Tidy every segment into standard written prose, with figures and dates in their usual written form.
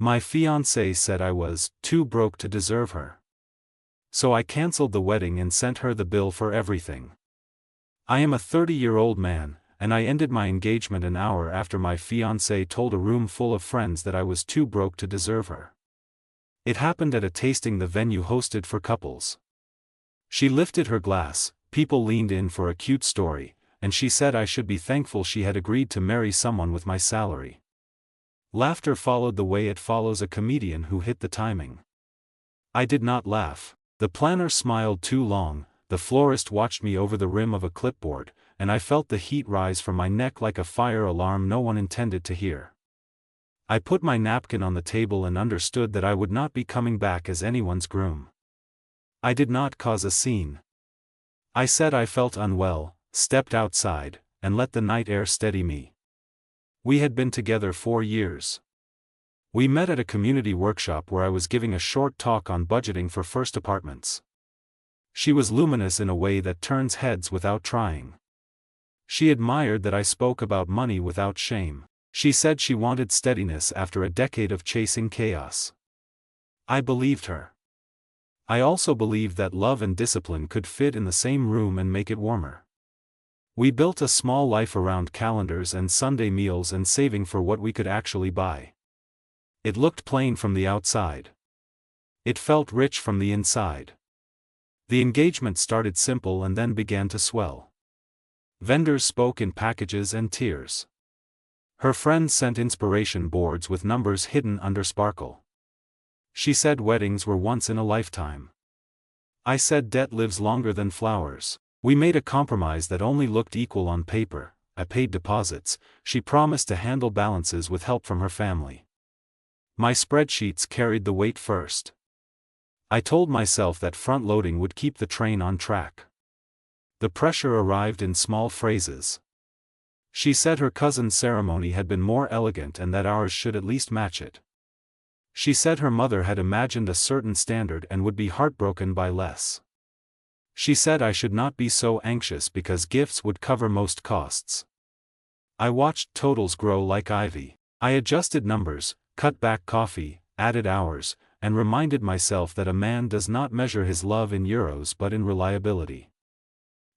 My fiancée said I was too broke to deserve her. So I cancelled the wedding and sent her the bill for everything. I am a 30-year-old man, and I ended my engagement an hour after my fiancée told a room full of friends that I was too broke to deserve her. It happened at a tasting the venue hosted for couples. She lifted her glass, people leaned in for a cute story, and she said I should be thankful she had agreed to marry someone with my salary. Laughter followed the way it follows a comedian who hit the timing. I did not laugh. The planner smiled too long, the florist watched me over the rim of a clipboard, and I felt the heat rise from my neck like a fire alarm no one intended to hear. I put my napkin on the table and understood that I would not be coming back as anyone's groom. I did not cause a scene. I said I felt unwell, stepped outside, and let the night air steady me. We had been together 4 years. We met at a community workshop where I was giving a short talk on budgeting for first apartments. She was luminous in a way that turns heads without trying. She admired that I spoke about money without shame. She said she wanted steadiness after a decade of chasing chaos. I believed her. I also believed that love and discipline could fit in the same room and make it warmer. We built a small life around calendars and Sunday meals and saving for what we could actually buy. It looked plain from the outside. It felt rich from the inside. The engagement started simple and then began to swell. Vendors spoke in packages and tiers. Her friends sent inspiration boards with numbers hidden under sparkle. She said weddings were once in a lifetime. I said debt lives longer than flowers. We made a compromise that only looked equal on paper. I paid deposits. She promised to handle balances with help from her family. My spreadsheets carried the weight first. I told myself that front-loading would keep the train on track. The pressure arrived in small phrases. She said her cousin's ceremony had been more elegant and that ours should at least match it. She said her mother had imagined a certain standard and would be heartbroken by less. She said I should not be so anxious because gifts would cover most costs. I watched totals grow like ivy. I adjusted numbers, cut back coffee, added hours, and reminded myself that a man does not measure his love in euros but in reliability.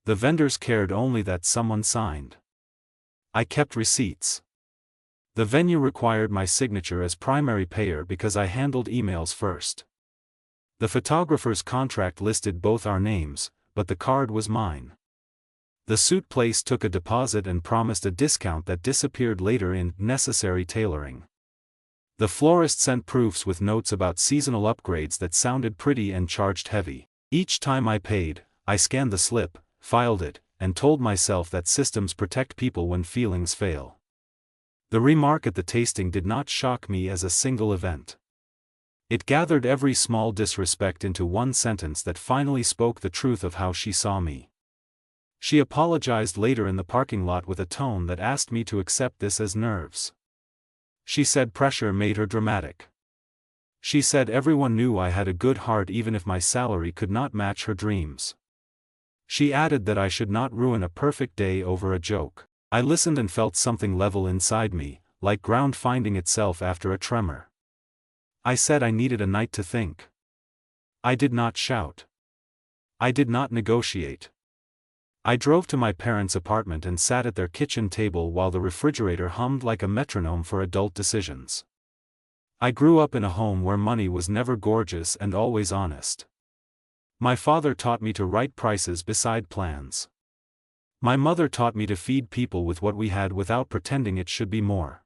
The vendors cared only that someone signed. I kept receipts. The venue required my signature as primary payer because I handled emails first. The photographer's contract listed both our names, but the card was mine. The suit place took a deposit and promised a discount that disappeared later in necessary tailoring. The florist sent proofs with notes about seasonal upgrades that sounded pretty and charged heavy. Each time I paid, I scanned the slip, filed it, and told myself that systems protect people when feelings fail. The remark at the tasting did not shock me as a single event. It gathered every small disrespect into one sentence that finally spoke the truth of how she saw me. She apologized later in the parking lot with a tone that asked me to accept this as nerves. She said pressure made her dramatic. She said everyone knew I had a good heart even if my salary could not match her dreams. She added that I should not ruin a perfect day over a joke. I listened and felt something level inside me, like ground finding itself after a tremor. I said I needed a night to think. I did not shout. I did not negotiate. I drove to my parents' apartment and sat at their kitchen table while the refrigerator hummed like a metronome for adult decisions. I grew up in a home where money was never gorgeous and always honest. My father taught me to write prices beside plans. My mother taught me to feed people with what we had without pretending it should be more.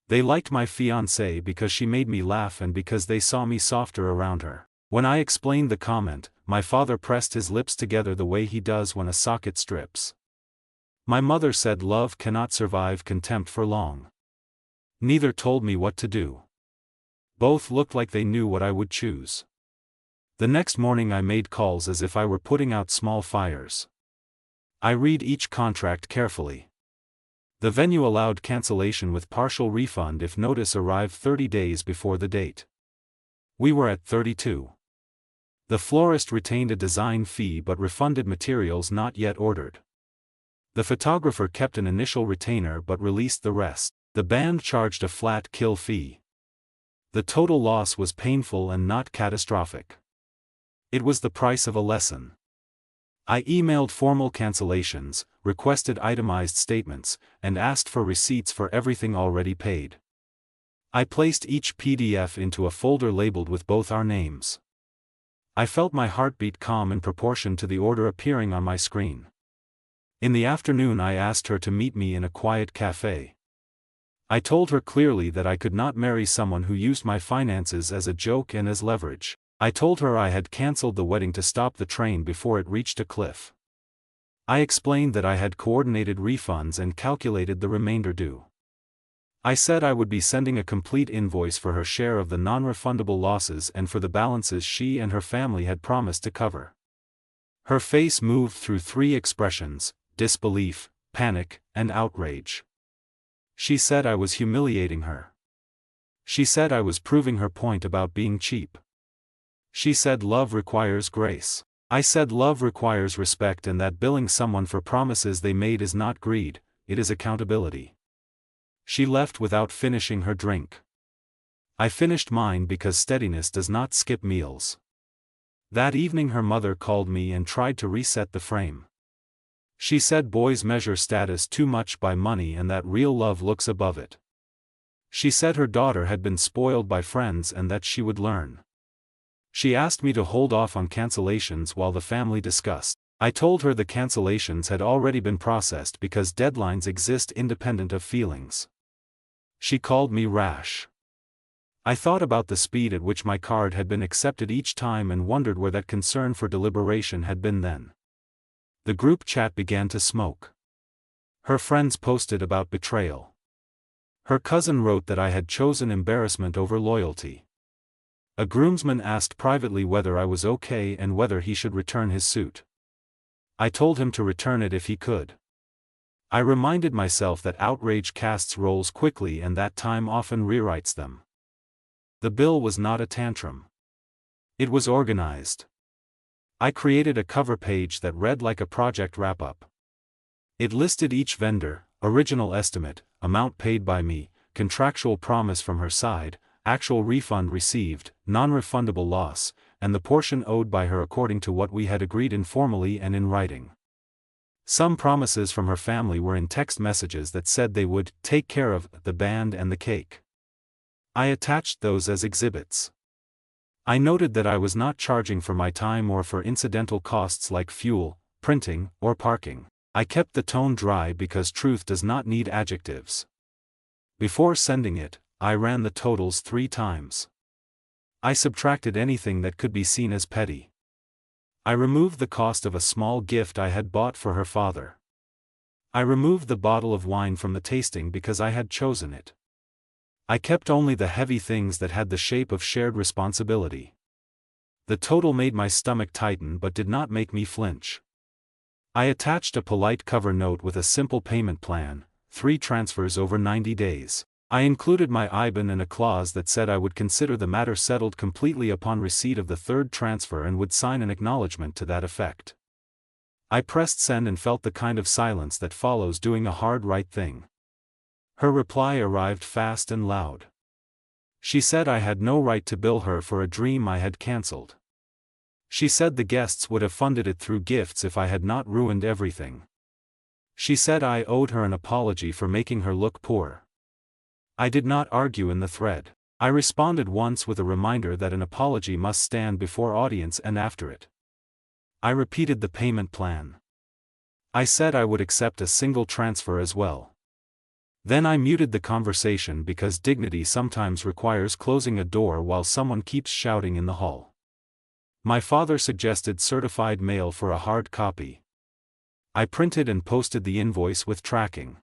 They liked my fiancée because she made me laugh and because they saw me softer around her. When I explained the comment, my father pressed his lips together the way he does when a socket strips. My mother said love cannot survive contempt for long. Neither told me what to do. Both looked like they knew what I would choose. The next morning I made calls as if I were putting out small fires. I read each contract carefully. The venue allowed cancellation with partial refund if notice arrived 30 days before the date. We were at 32. The florist retained a design fee but refunded materials not yet ordered. The photographer kept an initial retainer but released the rest. The band charged a flat kill fee. The total loss was painful and not catastrophic. It was the price of a lesson. I emailed formal cancellations, requested itemized statements, and asked for receipts for everything already paid. I placed each PDF into a folder labeled with both our names. I felt my heartbeat calm in proportion to the order appearing on my screen. In the afternoon I asked her to meet me in a quiet cafe. I told her clearly that I could not marry someone who used my finances as a joke and as leverage. I told her I had cancelled the wedding to stop the train before it reached a cliff. I explained that I had coordinated refunds and calculated the remainder due. I said I would be sending a complete invoice for her share of the non-refundable losses and for the balances she and her family had promised to cover. Her face moved through three expressions: disbelief, panic, and outrage. She said I was humiliating her. She said I was proving her point about being cheap. She said love requires grace. I said love requires respect and that billing someone for promises they made is not greed, it is accountability. She left without finishing her drink. I finished mine because steadiness does not skip meals. That evening her mother called me and tried to reset the frame. She said boys measure status too much by money and that real love looks above it. She said her daughter had been spoiled by friends and that she would learn. She asked me to hold off on cancellations while the family discussed. I told her the cancellations had already been processed because deadlines exist independent of feelings. She called me rash. I thought about the speed at which my card had been accepted each time and wondered where that concern for deliberation had been then. The group chat began to smoke. Her friends posted about betrayal. Her cousin wrote that I had chosen embarrassment over loyalty. A groomsman asked privately whether I was okay and whether he should return his suit. I told him to return it if he could. I reminded myself that outrage casts roles quickly and that time often rewrites them. The bill was not a tantrum. It was organized. I created a cover page that read like a project wrap-up. It listed each vendor, original estimate, amount paid by me, contractual promise from her side, actual refund received, non-refundable loss, and the portion owed by her according to what we had agreed informally and in writing. Some promises from her family were in text messages that said they would take care of the band and the cake. I attached those as exhibits. I noted that I was not charging for my time or for incidental costs like fuel, printing, or parking. I kept the tone dry because truth does not need adjectives. Before sending it, I ran the totals 3 times. I subtracted anything that could be seen as petty. I removed the cost of a small gift I had bought for her father. I removed the bottle of wine from the tasting because I had chosen it. I kept only the heavy things that had the shape of shared responsibility. The total made my stomach tighten but did not make me flinch. I attached a polite cover note with a simple payment plan, 3 transfers over 90 days. I included my IBAN and a clause that said I would consider the matter settled completely upon receipt of the 3rd transfer and would sign an acknowledgement to that effect. I pressed send and felt the kind of silence that follows doing a hard right thing. Her reply arrived fast and loud. She said I had no right to bill her for a dream I had cancelled. She said the guests would have funded it through gifts if I had not ruined everything. She said I owed her an apology for making her look poor. I did not argue in the thread. I responded once with a reminder that an apology must stand before audience and after it. I repeated the payment plan. I said I would accept a single transfer as well. Then I muted the conversation because dignity sometimes requires closing a door while someone keeps shouting in the hall. My father suggested certified mail for a hard copy. I printed and posted the invoice with tracking.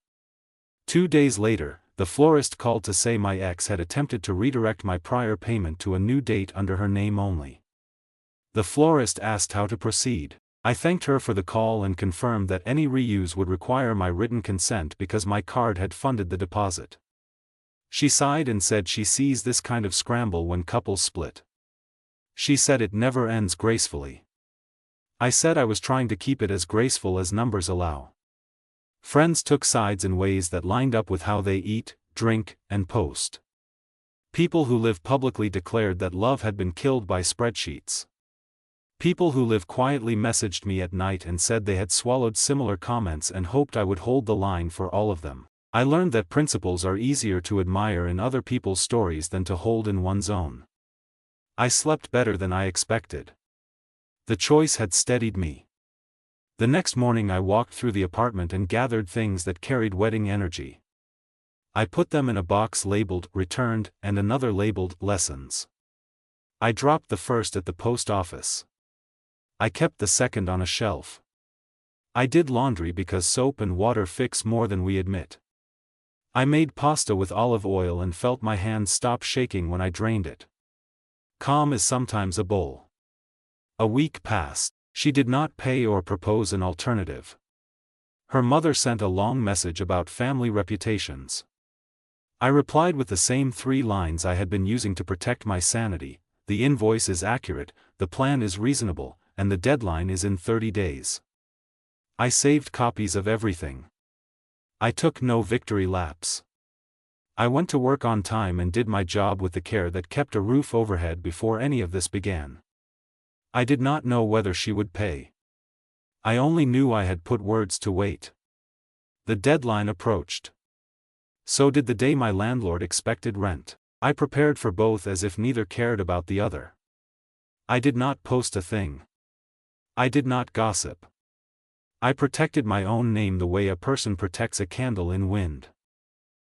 2 days later, the florist called to say my ex had attempted to redirect my prior payment to a new date under her name only. The florist asked how to proceed. I thanked her for the call and confirmed that any reuse would require my written consent because my card had funded the deposit. She sighed and said she sees this kind of scramble when couples split. She said it never ends gracefully. I said I was trying to keep it as graceful as numbers allow. Friends took sides in ways that lined up with how they eat, drink, and post. People who live publicly declared that love had been killed by spreadsheets. People who live quietly messaged me at night and said they had swallowed similar comments and hoped I would hold the line for all of them. I learned that principles are easier to admire in other people's stories than to hold in one's own. I slept better than I expected. The choice had steadied me. The next morning I walked through the apartment and gathered things that carried wedding energy. I put them in a box labeled "Returned" and another labeled "Lessons." I dropped the first at the post office. I kept the second on a shelf. I did laundry because soap and water fix more than we admit. I made pasta with olive oil and felt my hands stop shaking when I drained it. Calm is sometimes a bowl. A week passed. She did not pay or propose an alternative. Her mother sent a long message about family reputations. I replied with the same 3 lines I had been using to protect my sanity: the invoice is accurate, the plan is reasonable, and the deadline is in 30 days. I saved copies of everything. I took no victory laps. I went to work on time and did my job with the care that kept a roof overhead before any of this began. I did not know whether she would pay. I only knew I had put words to wait. The deadline approached. So did the day my landlord expected rent. I prepared for both as if neither cared about the other. I did not post a thing. I did not gossip. I protected my own name the way a person protects a candle in wind.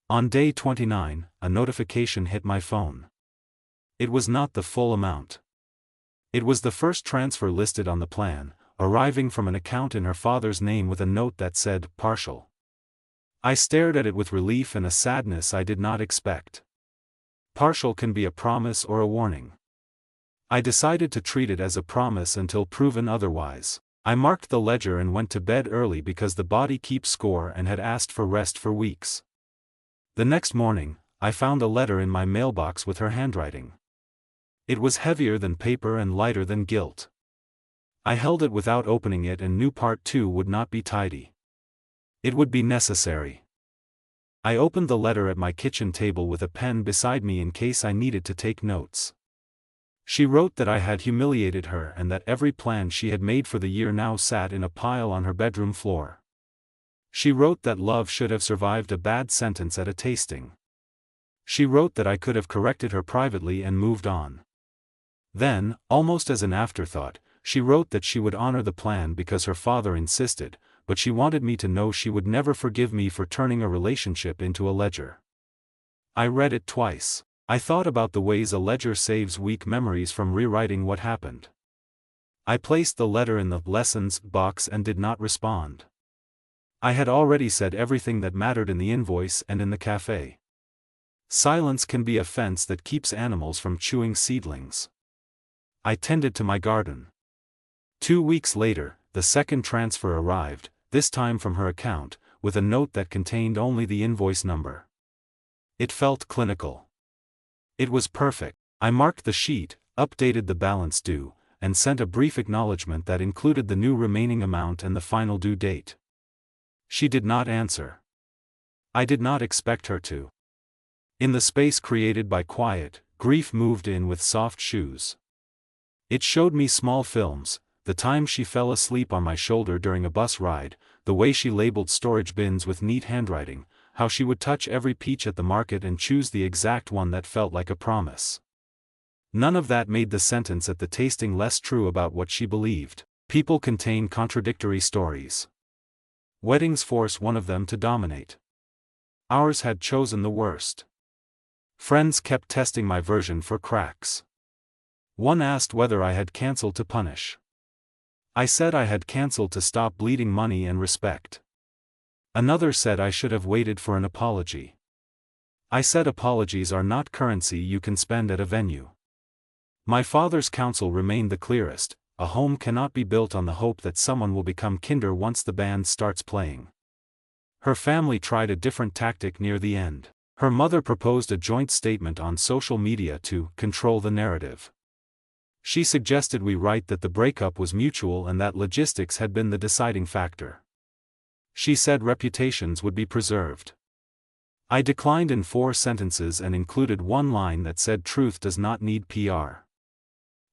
On day 29, a notification hit my phone. It was not the full amount. It was the first transfer listed on the plan, arriving from an account in her father's name with a note that said, "Partial." I stared at it with relief and a sadness I did not expect. Partial can be a promise or a warning. I decided to treat it as a promise until proven otherwise. I marked the ledger and went to bed early because the body keeps score and had asked for rest for weeks. The next morning, I found a letter in my mailbox with her handwriting. It was heavier than paper and lighter than guilt. I held it without opening it and knew part 2 would not be tidy. It would be necessary. I opened the letter at my kitchen table with a pen beside me in case I needed to take notes. She wrote that I had humiliated her and that every plan she had made for the year now sat in a pile on her bedroom floor. She wrote that love should have survived a bad sentence at a tasting. She wrote that I could have corrected her privately and moved on. Then, almost as an afterthought, she wrote that she would honor the plan because her father insisted, but she wanted me to know she would never forgive me for turning a relationship into a ledger. I read it twice. I thought about the ways a ledger saves weak memories from rewriting what happened. I placed the letter in the "Lessons" box and did not respond. I had already said everything that mattered in the invoice and in the cafe. Silence can be a fence that keeps animals from chewing seedlings. I tended to my garden. 2 weeks later, the second transfer arrived, this time from her account, with a note that contained only the invoice number. It felt clinical. It was perfect. I marked the sheet, updated the balance due, and sent a brief acknowledgement that included the new remaining amount and the final due date. She did not answer. I did not expect her to. In the space created by quiet, grief moved in with soft shoes. It showed me small films, the time she fell asleep on my shoulder during a bus ride, the way she labeled storage bins with neat handwriting, how she would touch every peach at the market and choose the exact one that felt like a promise. None of that made the sentence at the tasting less true about what she believed. People contain contradictory stories. Weddings force one of them to dominate. Ours had chosen the worst. Friends kept testing my version for cracks. One asked whether I had cancelled to punish. I said I had cancelled to stop bleeding money and respect. Another said I should have waited for an apology. I said apologies are not currency you can spend at a venue. My father's counsel remained the clearest: a home cannot be built on the hope that someone will become kinder once the band starts playing. Her family tried a different tactic near the end. Her mother proposed a joint statement on social media to control the narrative. She suggested we write that the breakup was mutual and that logistics had been the deciding factor. She said reputations would be preserved. I declined in 4 sentences and included one line that said truth does not need PR.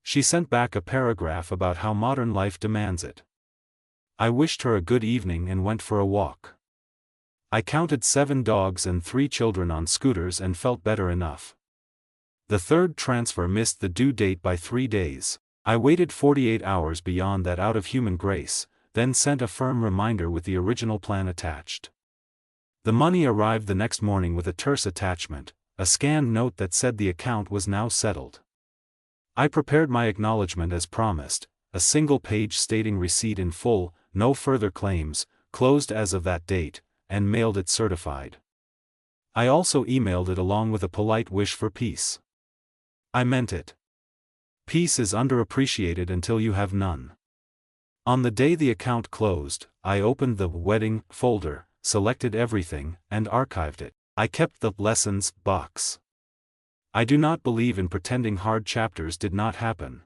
She sent back a paragraph about how modern life demands it. I wished her a good evening and went for a walk. I counted 7 dogs and 3 children on scooters and felt better enough. The third transfer missed the due date by 3 days. I waited 48 hours beyond that out of human grace, then sent a firm reminder with the original plan attached. The money arrived the next morning with a terse attachment, a scanned note that said the account was now settled. I prepared my acknowledgement as promised, a single page stating receipt in full, no further claims, closed as of that date, and mailed it certified. I also emailed it along with a polite wish for peace. I meant it. Peace is underappreciated until you have none. On the day the account closed, I opened the wedding folder, selected everything, and archived it. I kept the lessons box. I do not believe in pretending hard chapters did not happen.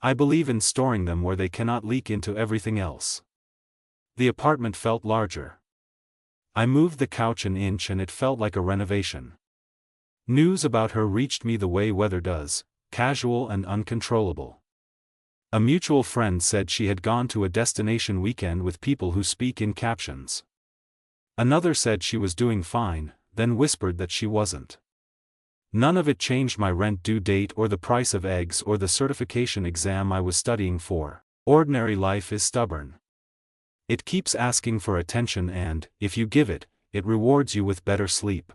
I believe in storing them where they cannot leak into everything else. The apartment felt larger. I moved the couch an inch and it felt like a renovation. News about her reached me the way weather does, casual and uncontrollable. A mutual friend said she had gone to a destination weekend with people who speak in captions. Another said she was doing fine, then whispered that she wasn't. None of it changed my rent due date or the price of eggs or the certification exam I was studying for. Ordinary life is stubborn. It keeps asking for attention and, if you give it, it rewards you with better sleep.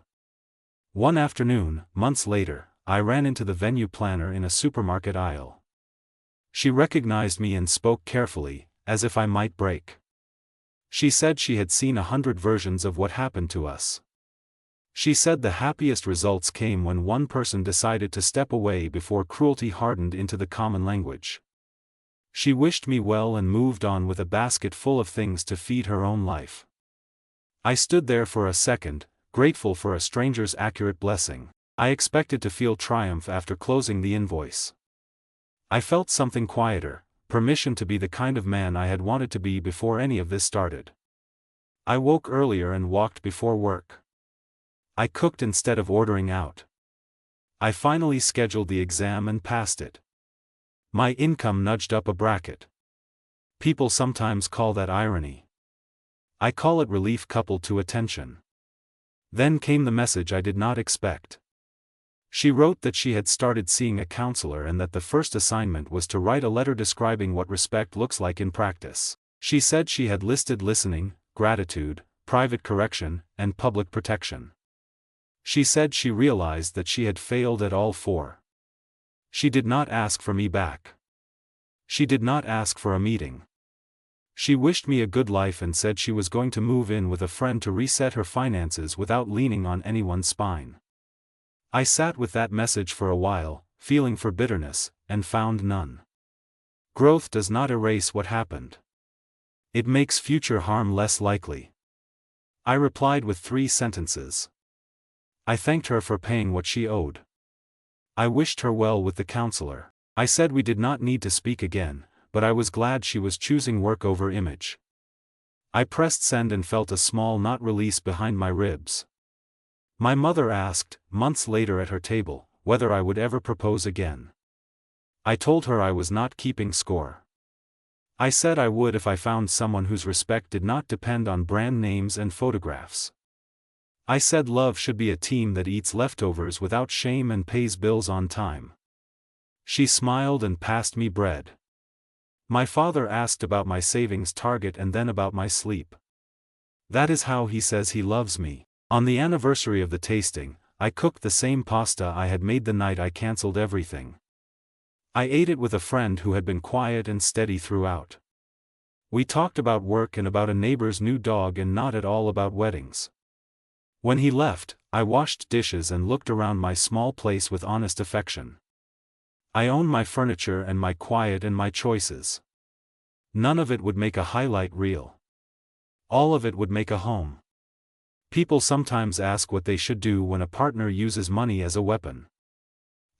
One afternoon, months later, I ran into the venue planner in a supermarket aisle. She recognized me and spoke carefully, as if I might break. She said she had seen 100 versions of what happened to us. She said the happiest results came when one person decided to step away before cruelty hardened into the common language. She wished me well and moved on with a basket full of things to feed her own life. I stood there for a second, grateful for a stranger's accurate blessing. I expected to feel triumph after closing the invoice. I felt something quieter, permission to be the kind of man I had wanted to be before any of this started. I woke earlier and walked before work. I cooked instead of ordering out. I finally scheduled the exam and passed it. My income nudged up a bracket. People sometimes call that irony. I call it relief coupled to attention. Then came the message I did not expect. She wrote that she had started seeing a counselor and that the first assignment was to write a letter describing what respect looks like in practice. She said she had listed listening, gratitude, private correction, and public protection. She said she realized that she had failed at all 4. She did not ask for me back. She did not ask for a meeting. She wished me a good life and said she was going to move in with a friend to reset her finances without leaning on anyone's spine. I sat with that message for a while, feeling for bitterness, and found none. Growth does not erase what happened. It makes future harm less likely. I replied with 3 sentences. I thanked her for paying what she owed. I wished her well with the counselor. I said we did not need to speak again, but I was glad she was choosing work over image. I pressed send and felt a small knot release behind my ribs. My mother asked, months later at her table, whether I would ever propose again. I told her I was not keeping score. I said I would if I found someone whose respect did not depend on brand names and photographs. I said love should be a team that eats leftovers without shame and pays bills on time. She smiled and passed me bread. My father asked about my savings target and then about my sleep. That is how he says he loves me. On the anniversary of the tasting, I cooked the same pasta I had made the night I cancelled everything. I ate it with a friend who had been quiet and steady throughout. We talked about work and about a neighbor's new dog and not at all about weddings. When he left, I washed dishes and looked around my small place with honest affection. I own my furniture and my quiet and my choices. None of it would make a highlight reel. All of it would make a home. People sometimes ask what they should do when a partner uses money as a weapon.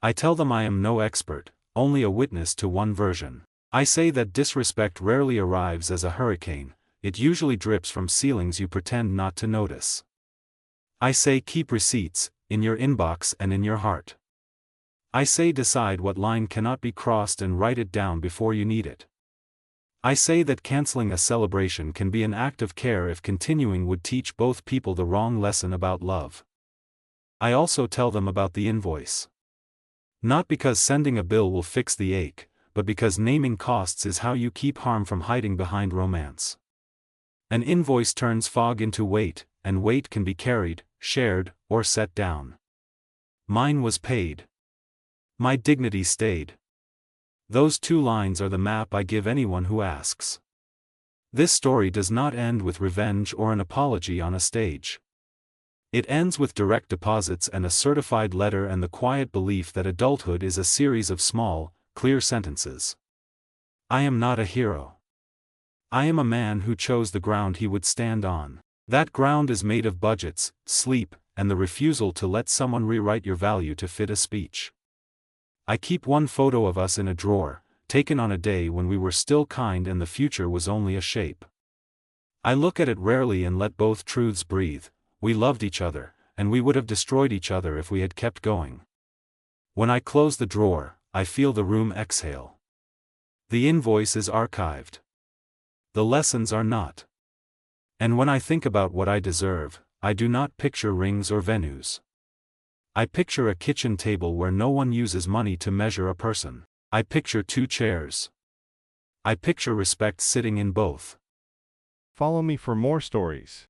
I tell them I am no expert, only a witness to one version. I say that disrespect rarely arrives as a hurricane, it usually drips from ceilings you pretend not to notice. I say keep receipts, in your inbox and in your heart. I say decide what line cannot be crossed and write it down before you need it. I say that canceling a celebration can be an act of care if continuing would teach both people the wrong lesson about love. I also tell them about the invoice. Not because sending a bill will fix the ache, but because naming costs is how you keep harm from hiding behind romance. An invoice turns fog into weight, and weight can be carried, shared, or set down. Mine was paid. My dignity stayed. Those 2 lines are the map I give anyone who asks. This story does not end with revenge or an apology on a stage. It ends with direct deposits and a certified letter and the quiet belief that adulthood is a series of small, clear sentences. I am not a hero. I am a man who chose the ground he would stand on. That ground is made of budgets, sleep, and the refusal to let someone rewrite your value to fit a speech. I keep one photo of us in a drawer, taken on a day when we were still kind and the future was only a shape. I look at it rarely and let both truths breathe. We loved each other, and we would have destroyed each other if we had kept going. When I close the drawer, I feel the room exhale. The invoice is archived. The lessons are not. And when I think about what I deserve, I do not picture rings or venues. I picture a kitchen table where no one uses money to measure a person. I picture 2 chairs. I picture respect sitting in both. Follow me for more stories.